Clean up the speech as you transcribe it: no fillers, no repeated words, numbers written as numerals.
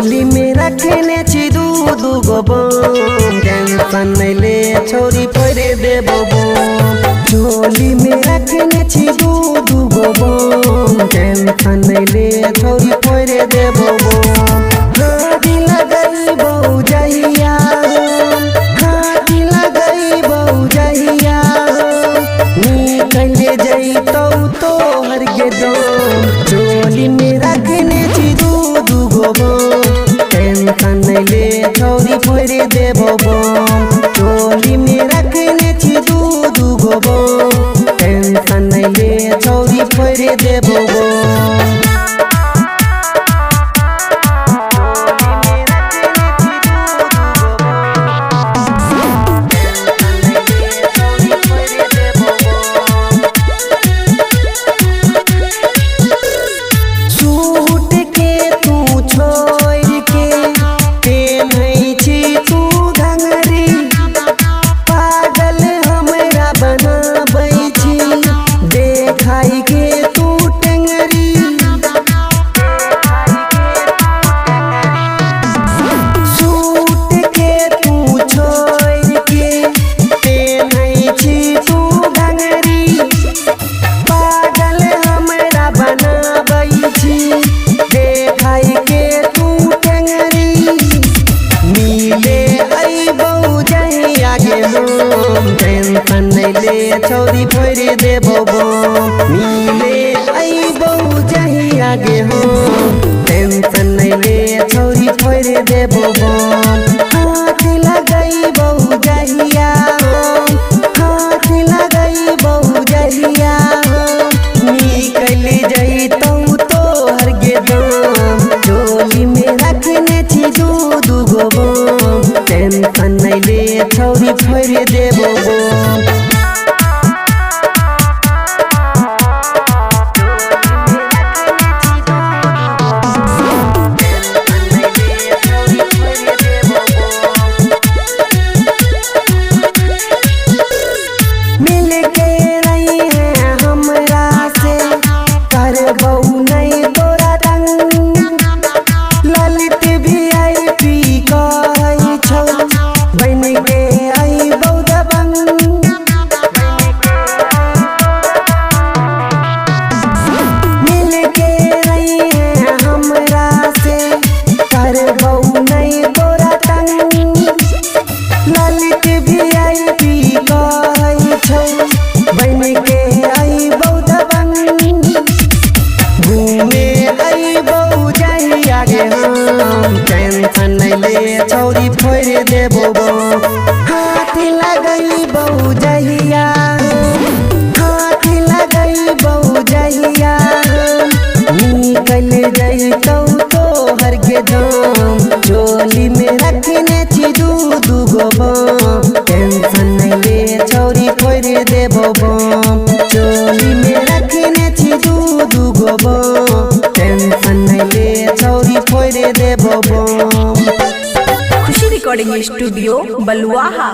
चोली में रखने छी दू गो बम टेंशन नहीं ले छोरी फोड़े देबो बम। चोली में रखने छी दू गो बम टेंशन नहीं ले छोरी फोड़े देबो बम। हाथी लगई बहु जहिया हाथी लगई बहु जहिया निकल जइतो तो हर के दम। चोली में रखने छी दू गो बम टेंशन नहीं ले छोरी फोड़े देबो बम। चोली में रखने छी दू गो बम टेंशन नहीं ले छोरी फोड़े देबो बम। टेंशन नहीं ले छोरी फोड़े देबो बम। मिले आई बहु जही आगे हो टेंशन नहीं ले छोरी फोड़े देबो बम। हाथ लगई बहु जहिया हाथ लगई बहु जहिया निकल जइतो तो हर के दम। चोली में रखने छी दू गो बम टेंशन नहीं ले छोरी फोड़े देबो बम। टेंशन नहीं ले छोरी फोड़े देबो बम। हाथी लगई बहु जहिया हाथी लगई बहु जहिया निकल जइतो तो हर के दम। चोली में रखने छी दू गो बम टेंशन नहीं ले छोरी फोड़े देबो बम। चोली में रखने छी दू गो बम टेंशन नहीं ले छोरी फोड़े देबो बम। खुशी रिकॉर्डिंग स्टूडियो बलुआहा।